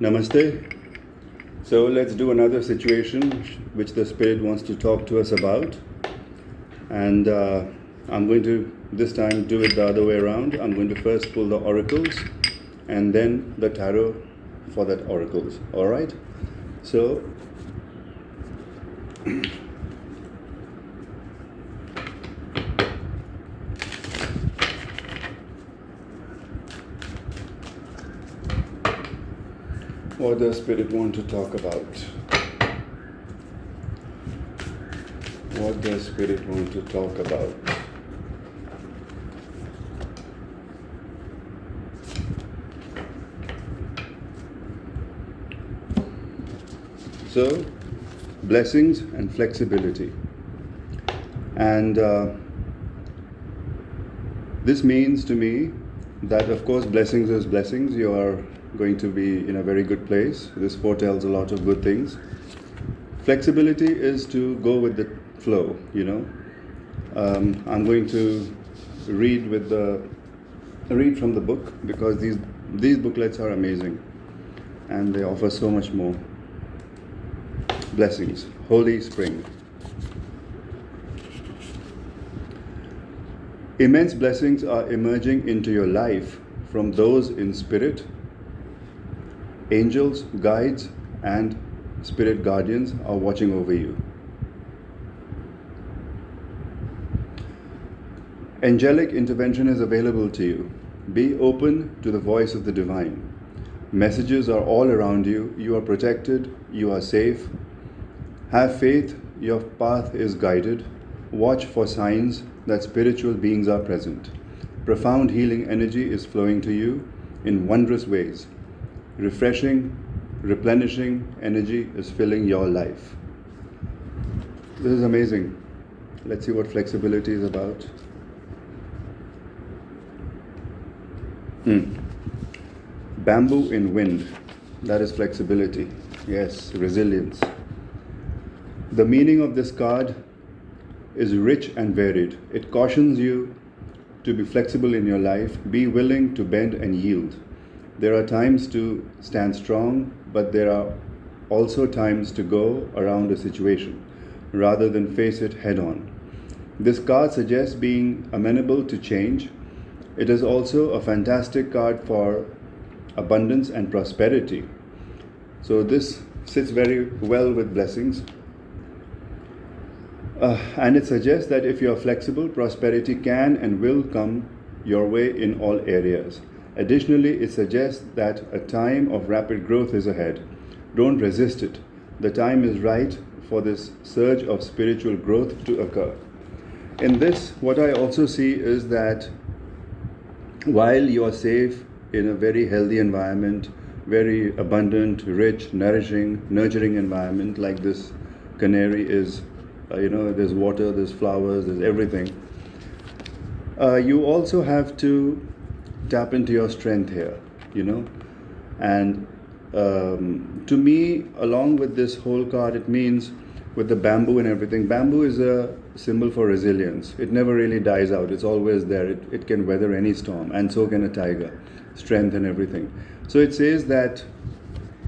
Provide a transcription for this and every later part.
Namaste. So let's do another situation which the Spirit wants to talk to us about. And I'm going to this time do it the other way around. I'm going to first pull the oracles and then the tarot for that oracles. All right? So what does Spirit want to talk about? What does Spirit want to talk about? So, blessings and flexibility. And this means to me that, of course, blessings is blessings. You are going to be in a very good place. This foretells a lot of good things. Flexibility is to go with the flow, I'm going to read from the book because these booklets are amazing and they offer so much more. Blessings. Holy Spring. Immense blessings are emerging into your life from those in spirit. Angels, guides, and spirit guardians are watching over you. Angelic intervention is available to you. Be open to the voice of the divine. Messages are all around you. You are protected. You are safe. Have faith. Your path is guided. Watch for signs that spiritual beings are present. Profound healing energy is flowing to you in wondrous ways. Refreshing, replenishing energy is filling your life. This is amazing. Let's see what flexibility is about. Bamboo in wind. That is flexibility. Yes, resilience. The meaning of this card is rich and varied. It cautions you to be flexible in your life. Be willing to bend and yield. There are times to stand strong, but there are also times to go around a situation rather than face it head on. This card suggests being amenable to change. It is also a fantastic card for abundance and prosperity. So this sits very well with blessings. And it suggests that if you are flexible, prosperity can and will come your way in all areas. Additionally, it suggests that a time of rapid growth is ahead. Don't resist it. The time is right for this surge of spiritual growth to occur. In this, what I also see is that while you are safe in a very healthy environment, very abundant, rich, nourishing, nurturing environment like this canary is, there's water, there's flowers, there's everything. You also have to tap into your strength here, And to me, along with this whole card, it means with the bamboo and everything, bamboo is a symbol for resilience. It never really dies out. It's always there. It can weather any storm, and so can a tiger. Strength and everything. So it says that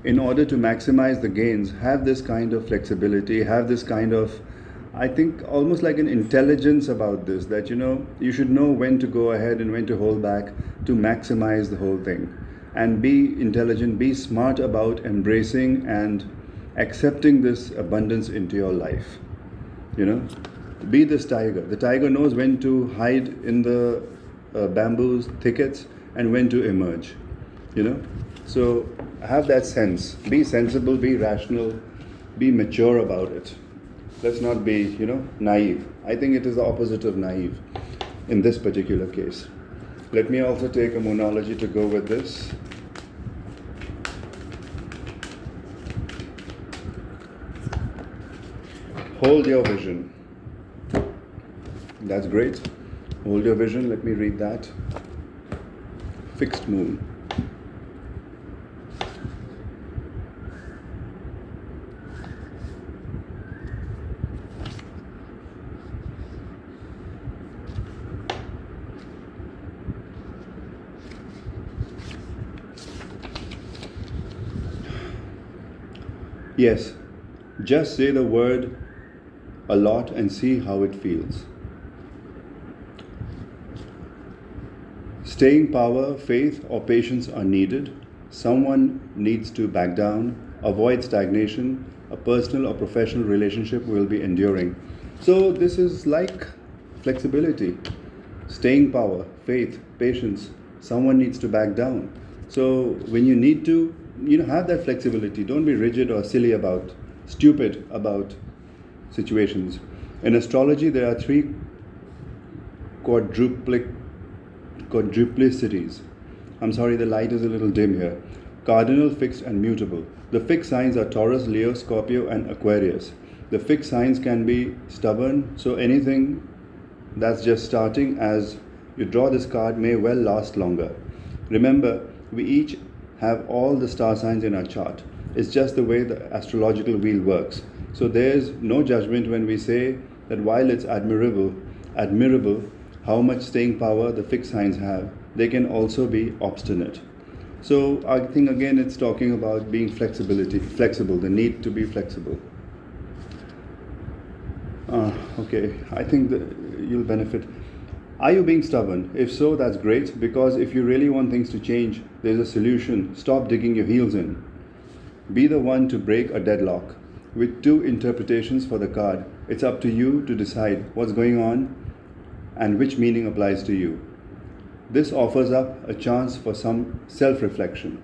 in order to maximize the gains, have this kind of flexibility, have this kind of, I think, almost like an intelligence about this, that you should know when to go ahead and when to hold back to maximize the whole thing. And be intelligent, be smart about embracing and accepting this abundance into your life. Be this tiger. The tiger knows when to hide in the bamboo thickets and when to emerge. So have that sense. Be sensible, be rational, be mature about it. Let's not be, naive. I think it is the opposite of naive in this particular case. Let me also take a moonology to go with this. Hold your vision. That's great. Hold your vision. Let me read that. Fixed moon. Yes, just say the word a lot and see how it feels. Staying power, faith, or patience are needed. Someone needs to back down, avoid stagnation. A personal or professional relationship will be enduring. So, this is like flexibility. Staying power, faith, patience. Someone needs to back down. So, when you need to, have that flexibility. Don't be rigid or stupid about situations. In astrology, there are three quadruplicities. I'm sorry, the light is a little dim here. Cardinal, fixed, and mutable. The fixed signs are Taurus, Leo, Scorpio, and Aquarius. The fixed signs can be stubborn, so anything that's just starting as you draw this card may well last longer. Remember, we each have all the star signs in our chart. It's just the way the astrological wheel works. So there's no judgment when we say that while it's admirable how much staying power the fixed signs have, they can also be obstinate. So I think again it's talking about being flexible, the need to be flexible. Okay, I think that you'll benefit. Are you being stubborn? If so, that's great, because if you really want things to change, there's a solution. Stop digging your heels in. Be the one to break a deadlock. With two interpretations for the card, it's up to you to decide what's going on and which meaning applies to you. This offers up a chance for some self-reflection.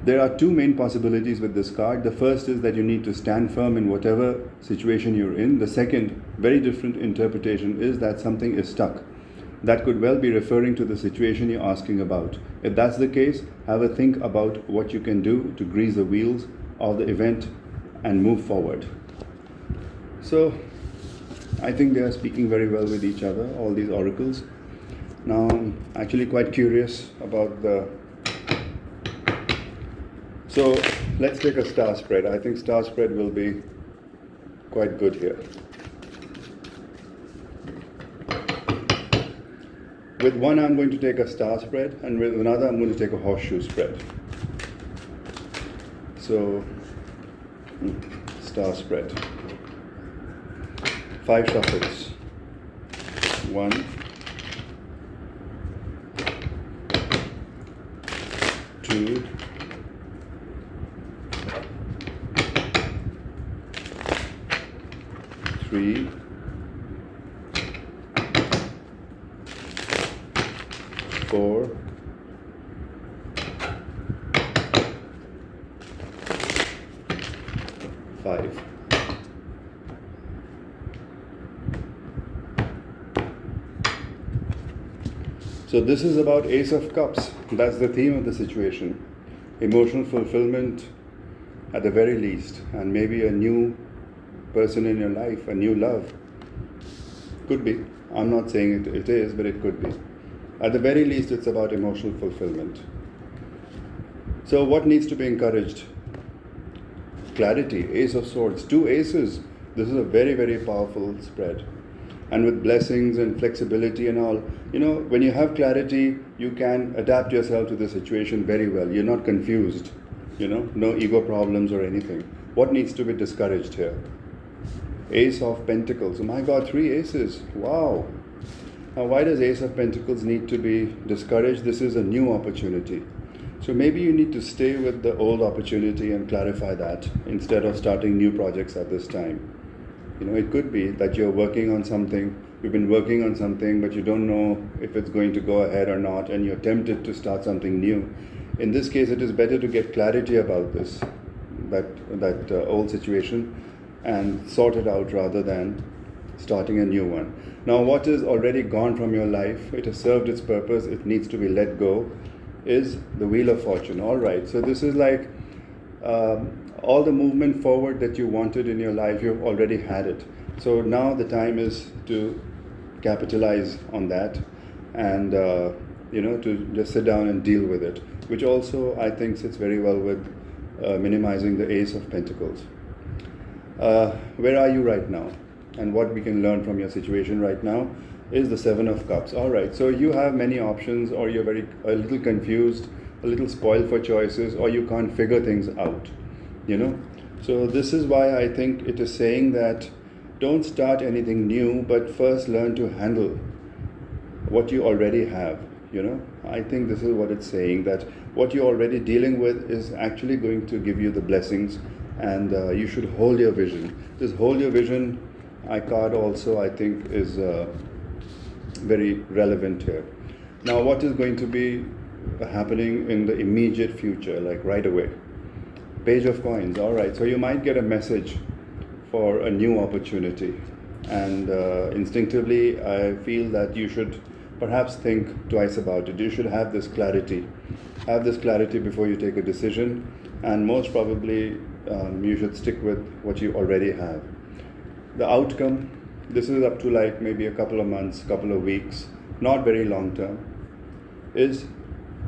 There are two main possibilities with this card. The first is that you need to stand firm in whatever situation you're in. The second, very different interpretation, is that something is stuck. That could well be referring to the situation you're asking about. If that's the case, have a think about what you can do to grease the wheels of the event and move forward. So, I think they are speaking very well with each other, all these oracles. Now, I'm actually quite curious about So, let's take a star spread. I think star spread will be quite good here. With one, I'm going to take a star spread, and with another, I'm going to take a horseshoe spread. So, star spread. 5 shuffles. 1, 2, 3, 4, 5. So this is about Ace of Cups. That's the theme of the situation. Emotional fulfillment at the very least, and maybe a new person in your life, a new love. Could be. I'm not saying it is, but it could be. At the very least, it's about emotional fulfillment. So what needs to be encouraged? Clarity, Ace of Swords, 2 aces. This is a very, very powerful spread. And with blessings and flexibility and all, when you have clarity, you can adapt yourself to the situation very well. You're not confused, no ego problems or anything. What needs to be discouraged here? Ace of Pentacles. Oh my God, 3 aces. Wow. Now, why does Ace of Pentacles need to be discouraged? This is a new opportunity. So maybe you need to stay with the old opportunity and clarify that instead of starting new projects at this time. It could be that you're working on something, you've been working on something, but you don't know if it's going to go ahead or not, and you're tempted to start something new. In this case, it is better to get clarity about that old situation and sort it out rather than starting a new one. Now, what is already gone from your life, it has served its purpose, it needs to be let go, is the Wheel of Fortune. All right, so this is like all the movement forward that you wanted in your life, you've already had it. So now the time is to capitalize on that and to just sit down and deal with it, which also I think sits very well with minimizing the Ace of Pentacles. Where are you right now? And what we can learn from your situation right now is the 7 of Cups. All right, so you have many options, or you're a little confused, a little spoiled for choices, or you can't figure things out. you know. So this is why I think it is saying that don't start anything new, but first learn to handle what you already have, you know. I think this is what it's saying, that what you're already dealing with is actually going to give you the blessings, and you should hold your vision. This hold your vision card also, I think, is very relevant here. Now, what is going to be happening in the immediate future, like right away? Page of Coins. All right, so you might get a message for a new opportunity, and instinctively I feel that you should perhaps think twice about it. You should have this clarity before you take a decision, and most probably you should stick with what you already have. The outcome, this is up to like maybe a couple of months, couple of weeks, not very long term, is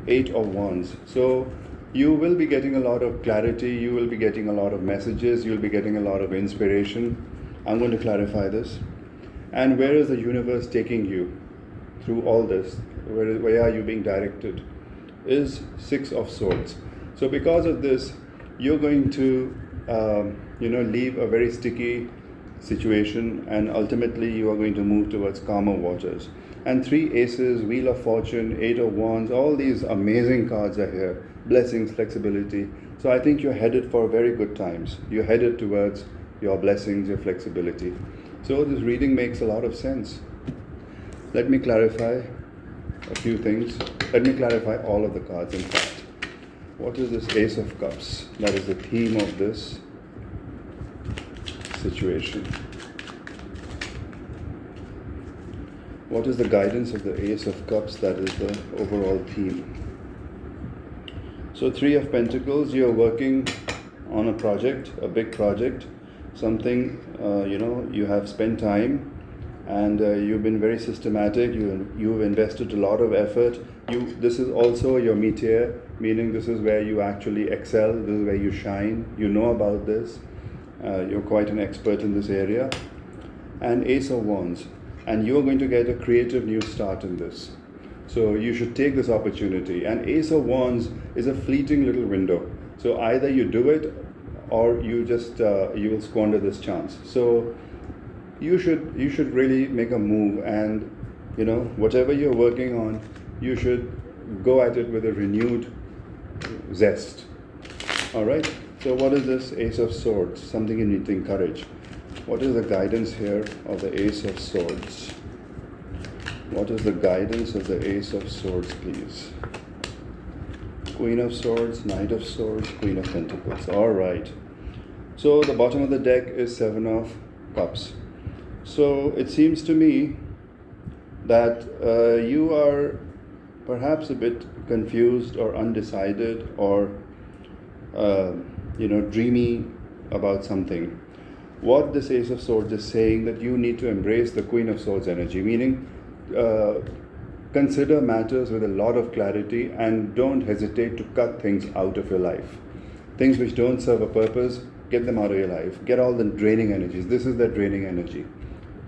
8 of Wands. So you will be getting a lot of clarity, you will be getting a lot of messages, you'll be getting a lot of inspiration. I'm going to clarify this. And where is the universe taking you through all this? Where are you being directed? Is 6 of Swords. So because of this, you're going to leave a very sticky situation, and ultimately you are going to move towards calmer waters. And 3 Aces, Wheel of Fortune, 8 of Wands, all these amazing cards are here. Blessings, flexibility. So I think you're headed for very good times. You're headed towards your blessings, your flexibility. So this reading makes a lot of sense. Let me clarify a few things. Let me clarify all of the cards, in fact. What is this Ace of Cups? That is the theme of this situation. What is the guidance of the Ace of Cups? That is the overall theme. So 3 of Pentacles, you're working on a project, a big project, something, you have spent time, and you've been very systematic, you've invested a lot of effort. This is also your métier, meaning this is where you actually excel, this is where you shine, you know about this, you're quite an expert in this area. And Ace of Wands, and you're going to get a creative new start in this. So you should take this opportunity. And Ace of Wands is a fleeting little window. So either you do it, or you just you will squander this chance. So you should really make a move, and whatever you're working on, you should go at it with a renewed zest. All right. So what is this Ace of Swords? Something you need to encourage. What is the guidance here of the Ace of Swords? What is the guidance of the Ace of Swords, please? Queen of Swords, Knight of Swords, Queen of Pentacles. All right. So the bottom of the deck is 7 of Cups. So it seems to me that you are perhaps a bit confused or undecided, or dreamy about something. What this Ace of Swords is saying, that you need to embrace the Queen of Swords energy, meaning consider matters with a lot of clarity, and don't hesitate to cut things out of your life. Things which don't serve a purpose, get them out of your life. Get all the draining energies. This is the draining energy.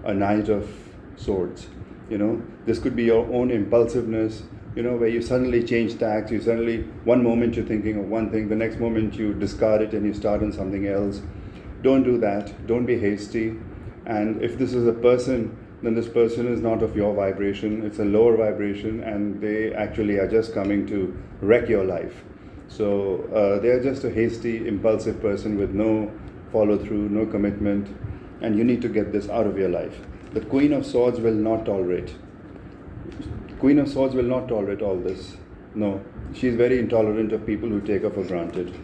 A Knight of Swords. This could be your own impulsiveness, where you suddenly change tacks, one moment you're thinking of one thing, the next moment you discard it and you start on something else. Don't do that. Don't be hasty. And if this is a person, then this person is not of your vibration. It's a lower vibration, and they actually are just coming to wreck your life. So they are just a hasty, impulsive person with no follow through, no commitment, and you need to get this out of your life. The Queen of Swords will not tolerate. Queen of Swords will not tolerate all this. No, she's very intolerant of people who take her for granted.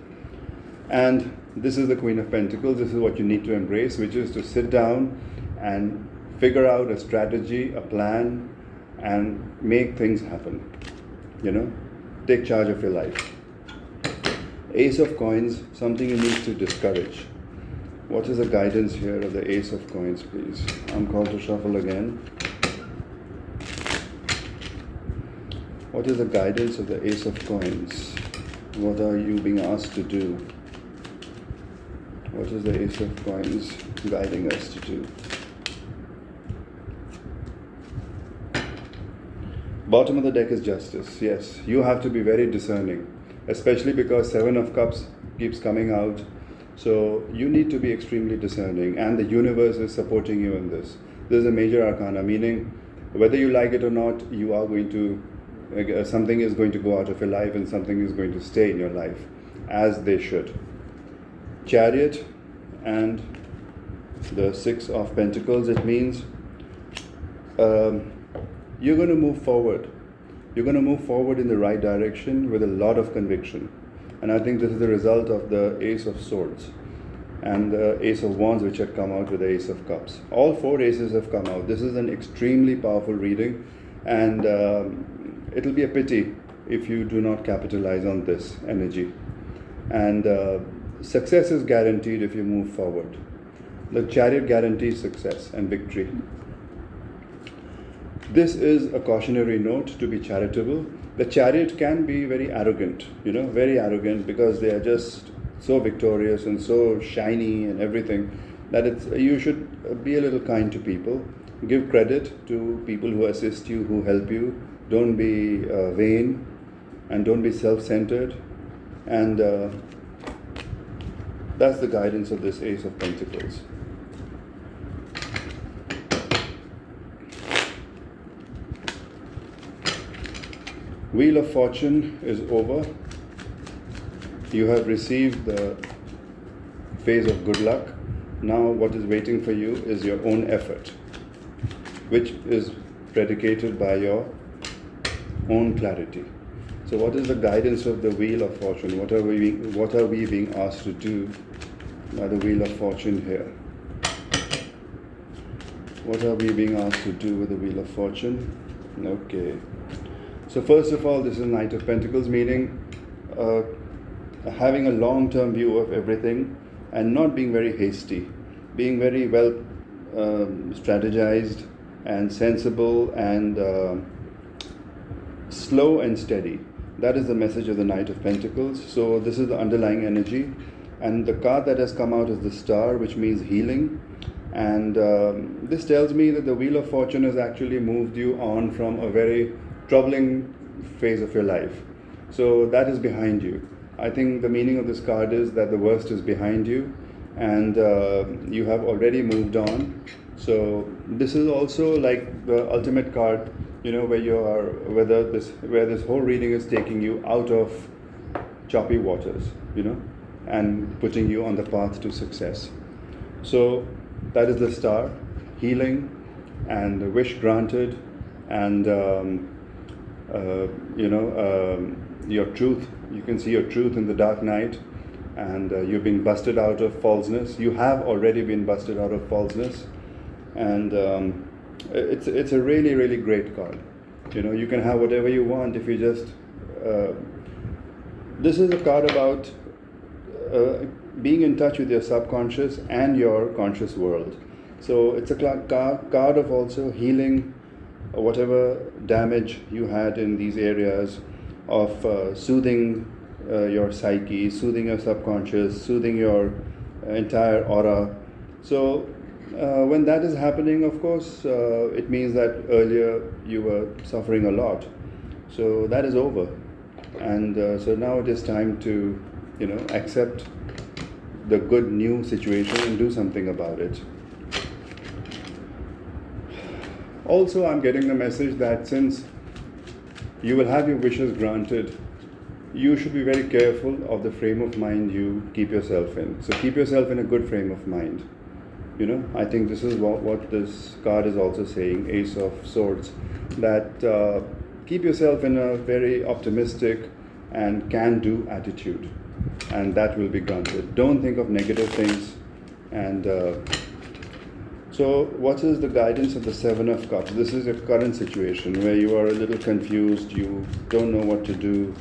And this is the Queen of Pentacles. This is what you need to embrace, which is to sit down and figure out a strategy, a plan, and make things happen. Take charge of your life. Ace of Coins, something you need to discourage. What is the guidance here of the Ace of Coins, please? I'm called to shuffle again. What is the guidance of the Ace of Coins? What are you being asked to do? What is the Ace of Coins guiding us to do? Bottom of the deck is Justice. Yes, you have to be very discerning, especially because 7 of Cups keeps coming out. So you need to be extremely discerning, and the universe is supporting you in this. This is a major arcana, meaning whether you like it or not, you are going to, something is going to go out of your life and something is going to stay in your life, as they should. Chariot and the Six of Pentacles, it means you're going to move forward. You're going to move forward in the right direction with a lot of conviction. And I think this is the result of the Ace of Swords and the Ace of Wands, which had come out with the Ace of Cups. All four aces have come out. This is an extremely powerful reading, and it'll be a pity if you do not capitalize on this energy. And success is guaranteed if you move forward. The Chariot guarantees success and victory. This is a cautionary note to be charitable. The Chariot can be very arrogant, very arrogant, because they are just so victorious and so shiny and everything, that you should be a little kind to people. Give credit to people who assist you, who help you. Don't be vain, and don't be self-centered. And that's the guidance of this Ace of Pentacles. Wheel of Fortune is over. You have received the phase of good luck. Now what is waiting for you is your own effort, which is predicated by your own clarity. So what is the guidance of the Wheel of Fortune? What are we being asked to do by the Wheel of Fortune here? What are we being asked to do with the Wheel of Fortune? Okay. So first of all, this is Knight of Pentacles, meaning having a long-term view of everything and not being very hasty, being very well strategized and sensible and slow and steady. That is the message of the Knight of Pentacles. So this is the underlying energy. And the card that has come out is the Star, which means healing. And this tells me that the Wheel of Fortune has actually moved you on from a very troubling phase of your life. So that is behind you. I think the meaning of this card is that the worst is behind you, and you have already moved on. So this is also like the ultimate card, where this whole reading is taking you out of choppy waters, and putting you on the path to success. So that is the Star, healing and wish granted, and your truth. You can see your truth in the dark night, and you're being busted out of falseness. You have already been busted out of falseness, and it's a really, really great card. You can have whatever you want if you just. This is a card about being in touch with your subconscious and your conscious world. So it's a card of also healing whatever damage you had in these areas, of soothing your psyche, soothing your subconscious, soothing your entire aura. So when that is happening, of course, it means that earlier you were suffering a lot. So that is over. And so now it is time to, accept the good new situation and do something about it. Also, I'm getting the message that since you will have your wishes granted, you should be very careful of the frame of mind you keep yourself in. So keep yourself in a good frame of mind. I think this is what this card is also saying, Ace of Swords, that keep yourself in a very optimistic and can-do attitude, and that will be granted. Don't think of negative things. And so what is the guidance of the Seven of Cups? This is your current situation where you are a little confused, you don't know what to do.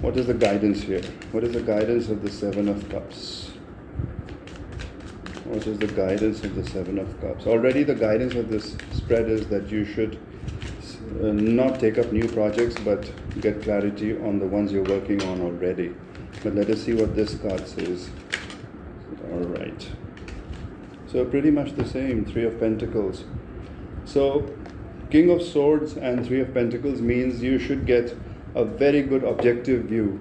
What is the guidance here? What is the guidance of the Seven of Cups? What is the guidance of the Seven of Cups? Already the guidance of this spread is that you should not take up new projects, but get clarity on the ones you're working on already. But let us see what this card says. All right. So pretty much the same, Three of Pentacles. So King of Swords and Three of Pentacles means you should get a very good objective view.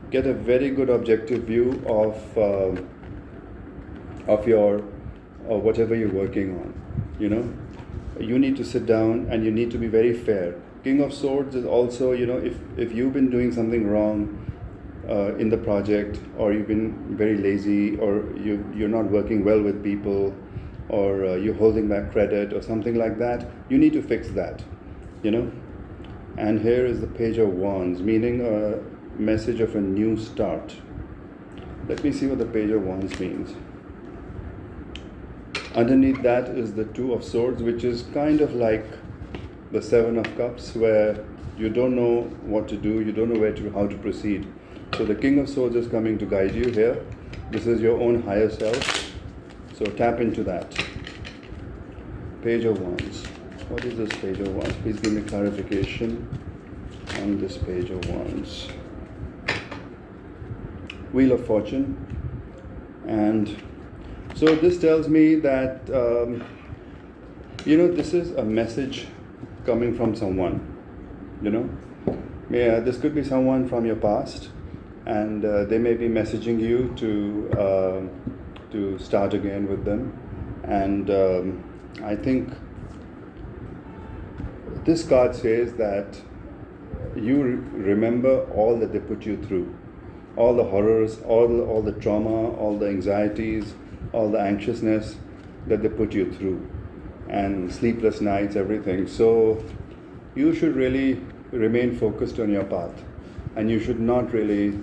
Get a very good objective view of of your, or whatever you're working on. You know, you need to sit down and you need to be very fair. King of Swords is also, you know, if you've been doing something wrong in the project, or you've been very lazy, or you're not working well with people, or you're holding back credit or something like that, you need to fix that, you know. And here is the Page of Wands, meaning a message of a new start. Let me see what the Page of Wands means. Underneath that is the Two of Swords, which is kind of like the Seven of Cups, where you don't know what to do, you don't know how to proceed. So the King of Swords is coming to guide you here. This is your own higher self. So tap into that. Page of Wands. What is this Page of Wands? Please give me clarification on this Page of Wands. Wheel of Fortune. And so this tells me that, you know, this is a message coming from someone, you know. This could be someone from your past, and they may be messaging you to start again with them. And I think this card says that you remember all that they put you through, all the horrors, all the trauma, all the anxieties, all the anxiousness that they put you through, and sleepless nights, everything. So you should really remain focused on your path, and you should not really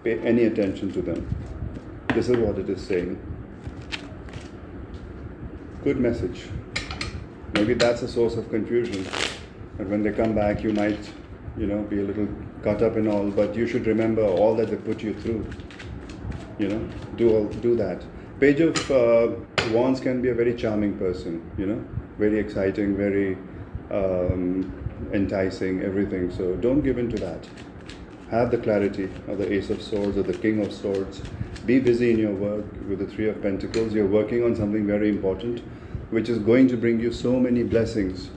pay any attention to them. This is what it is saying. Good message. Maybe that's a source of confusion, but when they come back you might, you know, be a little caught up in all, but you should remember all that they put you through. You know, do that. Page of Wands can be a very charming person, you know, very exciting, very enticing, everything. So don't give in to that. Have the clarity of the Ace of Swords or the King of Swords. Be busy in your work with the Three of Pentacles. You're working on something very important, which is going to bring you so many blessings,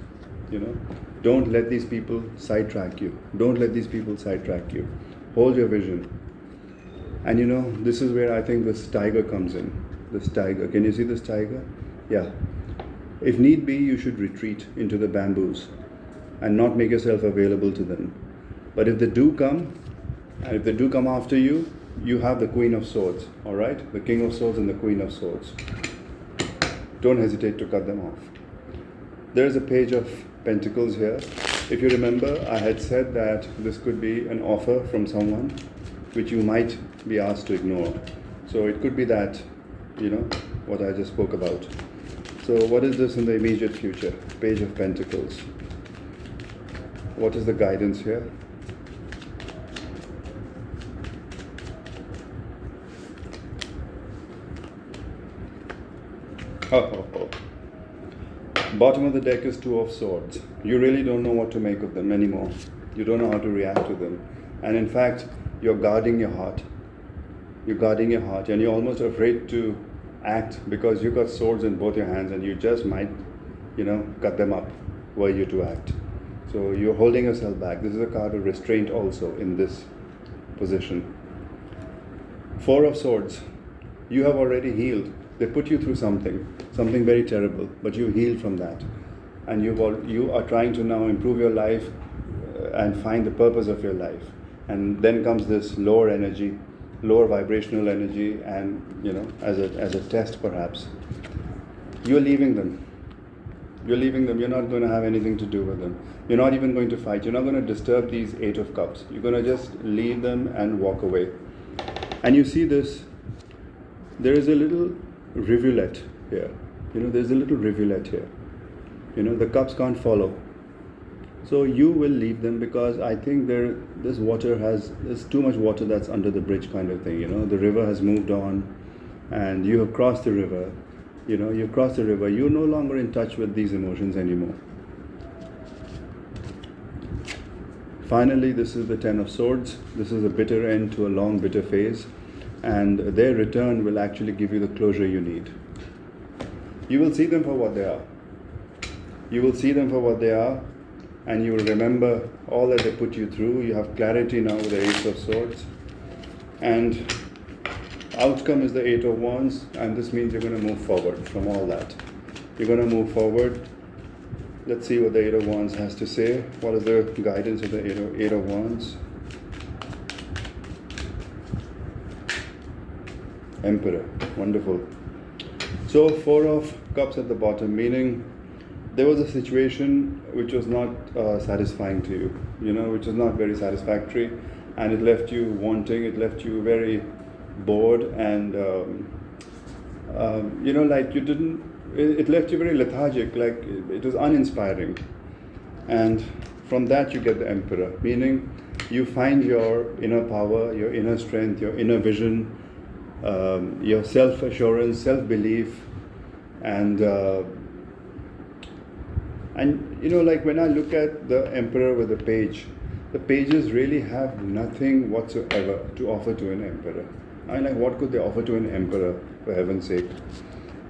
you know. Don't let these people sidetrack you. Don't let these people sidetrack you. Hold your vision. And you know, this is where I think this tiger comes in. This tiger. Can you see this tiger? Yeah. If need be, you should retreat into the bamboos and not make yourself available to them. But if they do come, and if they do come after you, you have the Queen of Swords, all right? The King of Swords and the Queen of Swords. Don't hesitate to cut them off. There's a Page of Pentacles here. If you remember, I had said that this could be an offer from someone which you might be asked to ignore. So it could be that, you know, what I just spoke about. So what is this in the immediate future? Page of Pentacles. What is the guidance here? Oh. Bottom of the deck is Two of Swords. You really don't know what to make of them anymore. You don't know how to react to them. And in fact, you're guarding your heart. You're guarding your heart, and you're almost afraid to act because you've got swords in both your hands, and you just might, you know, cut them up were you to act. So you're holding yourself back. This is a card of restraint also in this position. Four of Swords. You have already healed. They put you through something very terrible, but you healed from that. And you are trying to now improve your life and find the purpose of your life. And then comes this lower energy, lower vibrational energy, and, you know, as a test perhaps. You're leaving them. You're leaving them. You're not going to have anything to do with them. You're not even going to fight. You're not going to disturb these Eight of Cups. You're going to just leave them and walk away. And you see this, there is a little rivulet here. You know, there's a little rivulet here. You know, the cups can't follow. So you will leave them because I think there's too much water that's under the bridge kind of thing. You know, the river has moved on and you have crossed the river. You know, you've crossed the river. You're no longer in touch with these emotions anymore. Finally, this is the Ten of Swords. This is a bitter end to a long, bitter phase. And their return will actually give you the closure you need. You will see them for what they are. You will see them for what they are, and you will remember all that they put you through. You have clarity now with the Ace of Swords. And Outcome is the Eight of Wands, and this means you're going to move forward from all that. You're going to move forward. Let's see what the Eight of Wands has to say. What is the guidance of the Eight of Wands? Emperor. Wonderful. So, Four of Cups at the bottom, meaning there was a situation which was not satisfying to you, which was not very satisfactory, and it left you wanting, it left you very bored, and like you didn't, it left you very lethargic, like it was uninspiring. And from that you get the Emperor, meaning you find your inner power, your inner strength, your inner vision, your self-assurance, self-belief, and like when I look at the Emperor with the page, the pages really have nothing whatsoever to offer to an emperor. What could they offer to an emperor, for heaven's sake?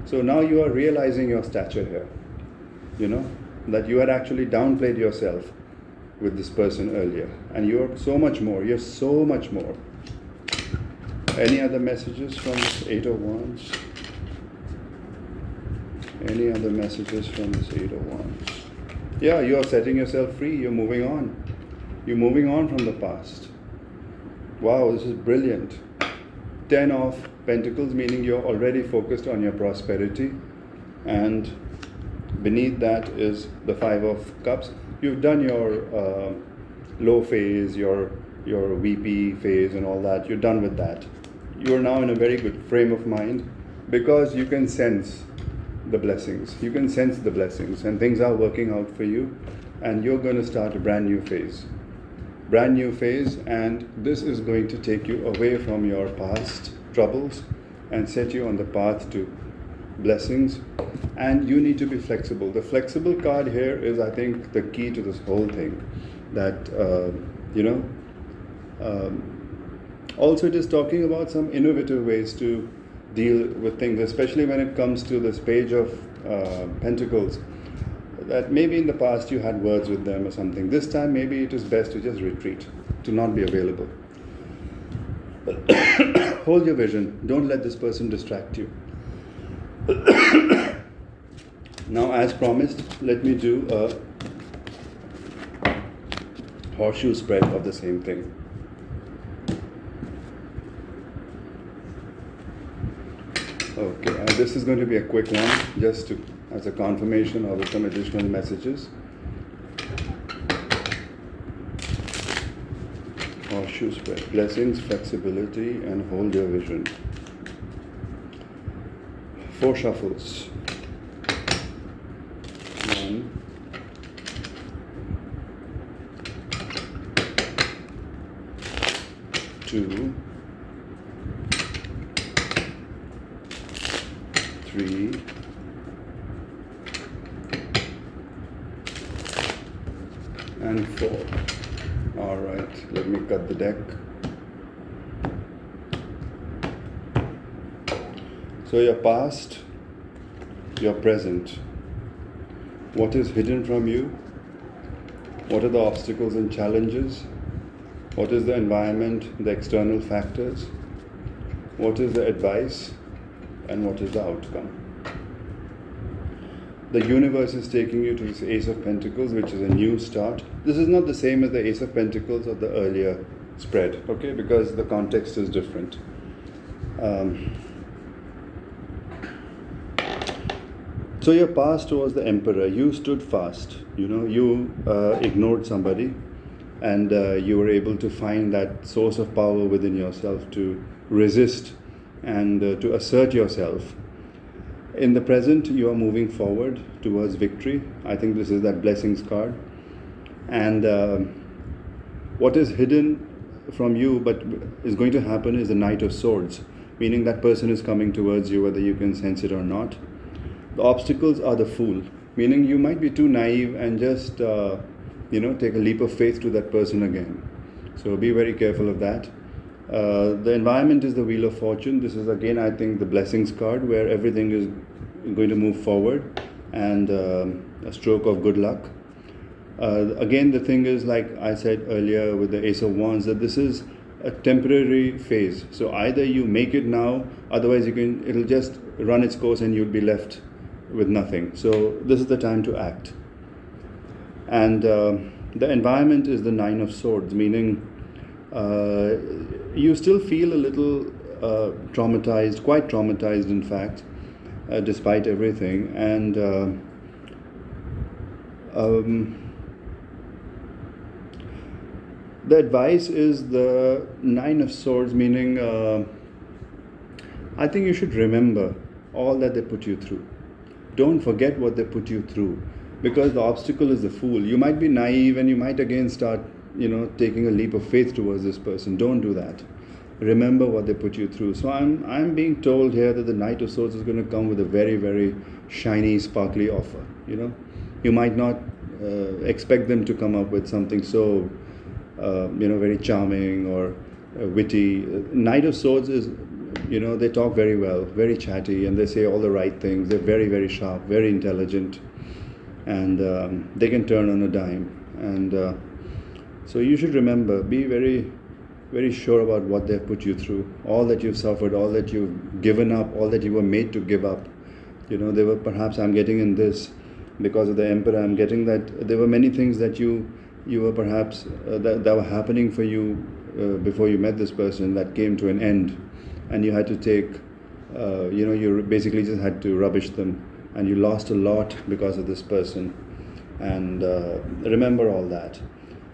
So now you are realizing your stature here, that you had actually downplayed yourself with this person earlier, and you're so much more. You're so much more. Any other messages from this Eight of Wands? Any other messages from this Eight of Wands? Yeah, you are setting yourself free. You're moving on. You're moving on from the past. Wow, this is brilliant. 10 of Pentacles, meaning you're already focused on your prosperity. And beneath that is the Five of Cups. You've done your low phase, your weepy phase and all that. You're done with that. You're now in a very good frame of mind because you can sense the blessings. You can sense the blessings and things are working out for you, and you're going to start a brand new phase. Brand new phase, and this is going to take you away from your past troubles and set you on the path to blessings. And you need to be flexible. The flexible card here is, I think, the key to this whole thing. That, also it is talking about some innovative ways to deal with things, especially when it comes to this Page of Pentacles, that maybe in the past you had words with them or something. This time maybe it is best to just retreat, to not be available. Hold your vision. Don't let this person distract you. Now, as promised, let me do a horseshoe spread of the same thing. Okay, this is going to be a quick one, just as a confirmation or with some additional messages. Horseshoe spread. Blessings, flexibility, and hold your vision. 4 shuffles. 1, 2, 3, 4. All right, let me cut the deck. So your past, your present. What is hidden from you? What are the obstacles and challenges? What is the environment, the external factors? What is the advice? And what is the outcome? The universe is taking you to this Ace of Pentacles, which is a new start. This is not the same as the Ace of Pentacles of the earlier spread, okay? Because the context is different. So your past was the Emperor. You stood fast. You ignored somebody, and you were able to find that source of power within yourself to resist and to assert yourself. In the present, you are moving forward towards victory. I think this is that blessings card. And what is hidden from you but is going to happen is the Knight of Swords, meaning that person is coming towards you whether you can sense it or not. The obstacles are the Fool, meaning you might be too naive and just take a leap of faith to that person again. So be very careful of that. The environment is the Wheel of Fortune. This is again, I think, the blessings card where everything is going to move forward and a stroke of good luck. Again, the thing is, like I said earlier with the Ace of Wands, that this is a temporary phase. So either you make it now, otherwise it'll just run its course and you'll be left with nothing. So this is the time to act. And the environment is the Nine of Swords, meaning you still feel a little traumatized, quite traumatized in fact, despite everything. And the advice is the Nine of Swords, meaning I think you should remember all that they put you through. Don't forget what they put you through, because the obstacle is the fool. You might be naive and you might again start, taking a leap of faith towards this person. Don't do that. Remember what they put you through. So I'm being told here that the Knight of Swords is going to come with a very, very shiny, sparkly offer. You might not expect them to come up with something so, very charming or witty. Knight of Swords is, they talk very well, very chatty, and they say all the right things. They're very, very sharp, very intelligent, and they can turn on a dime. And so you should remember, be very, very sure about what they've put you through, all that you've suffered, all that you've given up, all that you were made to give up. They were perhaps, I'm getting in this because of the Emperor, I'm getting that there were many things that you were perhaps, that were happening for you before you met this person, that came to an end, and you had to take, you basically just had to rubbish them, and you lost a lot because of this person. And remember all that.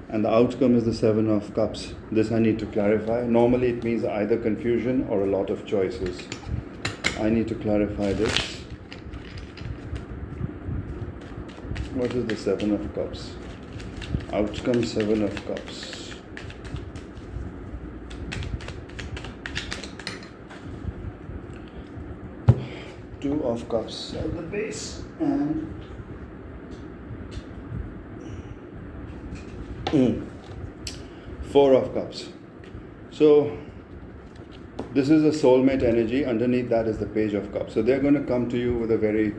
And the outcome is the Seven of Cups. This I need to clarify. Normally it means either confusion or a lot of choices. I need to clarify this. What is the Seven of Cups? Outcome Seven of Cups. Two of Cups at the base and Four of Cups. So this is a soulmate energy. Underneath that is the Page of Cups. So they're going to come to you with a very,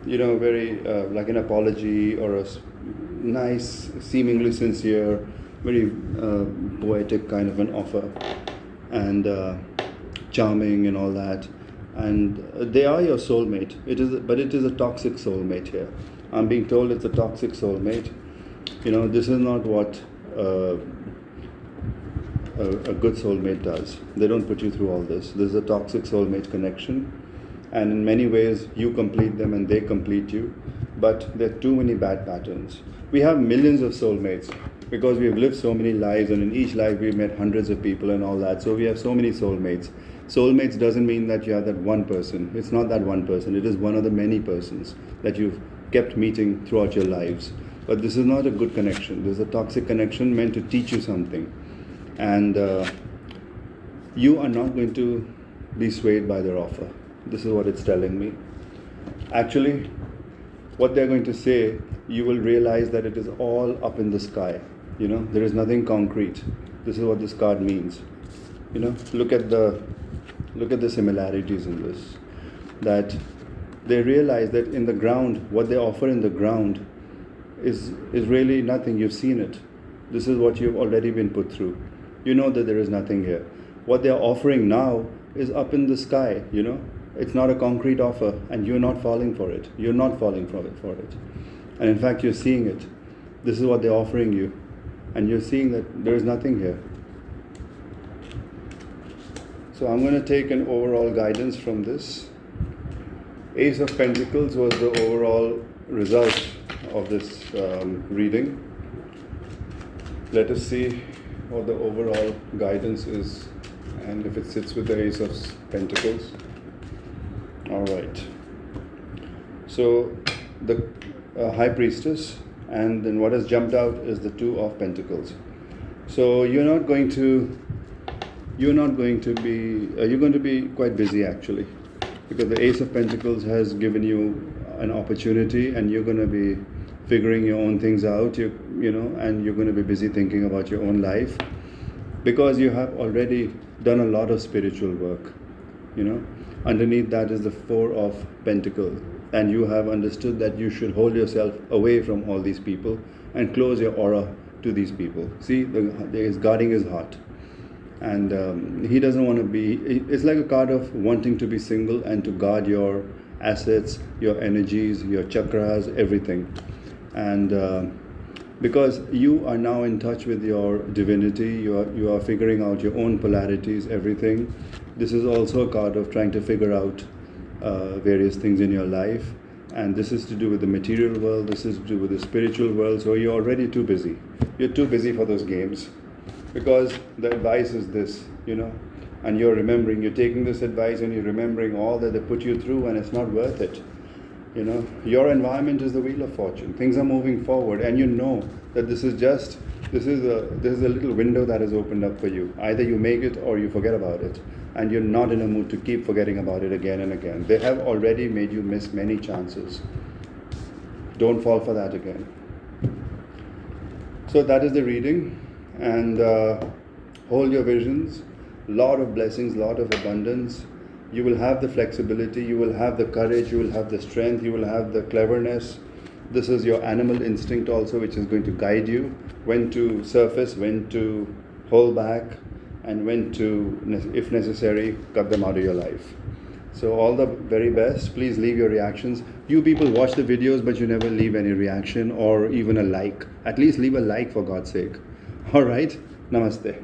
very like an apology or a nice, seemingly sincere, very poetic kind of an offer, and charming and all that. And they are your soulmate. But it is a toxic soulmate here. I'm being told it's a toxic soulmate. This is not what a good soulmate does. They don't put you through all this. This is a toxic soulmate connection, and in many ways you complete them and they complete you, but there are too many bad patterns. We have millions of soulmates because we've lived so many lives, and in each life we've met hundreds of people and all that, so we have so many soulmates. Soulmates doesn't mean that you have that one person. It's not that one person. It is one of the many persons that you've kept meeting throughout your lives. But this is not a good connection. This is a toxic connection meant to teach you something. And you are not going to be swayed by their offer. This is what it's telling me. Actually, what they're going to say, you will realize that it is all up in the sky. There is nothing concrete. This is what this card means. Look at the similarities in this. That they realize that in the ground, what they offer in the ground is really nothing. You've seen it. This is what you've already been put through. You know that there is nothing here. What they're offering now is up in the sky, It's not a concrete offer, and you're not falling for it. You're not falling for it. And in fact, you're seeing it. This is what they're offering you. And you're seeing that there is nothing here. So I'm going to take an overall guidance from this. Ace of Pentacles was the overall result of this reading. Let us see what the overall guidance is, and if it sits with the Ace of Pentacles. All right. So the High Priestess, and then what has jumped out is the Two of Pentacles. So you're going to be quite busy actually, because the Ace of Pentacles has given you an opportunity, and you're going to be figuring your own things out, and you're going to be busy thinking about your own life, because you have already done a lot of spiritual work. Underneath that is the Four of Pentacles, and you have understood that you should hold yourself away from all these people and close your aura to these people. See, he is guarding his heart. and he doesn't want to be. It's like a card of wanting to be single and to guard your assets, your energies, your chakras, everything. And because you are now in touch with your divinity, you are figuring out your own polarities, everything. This is also a card of trying to figure out various things in your life, and this is to do with the material world, this is to do with the spiritual world. So you're already too busy. You're too busy for those games, because the advice is this, and you're remembering, you're taking this advice and you're remembering all that they put you through, and it's not worth it. Your environment is the wheel of fortune. Things are moving forward, and you know that this is a little window that has opened up for you. Either you make it or you forget about it, and you're not in a mood to keep forgetting about it again and again. They have already made you miss many chances. Don't fall for that again. So that is the reading, and hold your visions. Lot of blessings, lot of abundance. You will have the flexibility, you will have the courage, you will have the strength, you will have the cleverness. This is your animal instinct also, which is going to guide you when to surface, when to hold back, and when to, if necessary, cut them out of your life. So all the very best. Please leave your reactions. You people watch the videos, but you never leave any reaction or even a like. At least leave a like, for God's sake. All right. Namaste.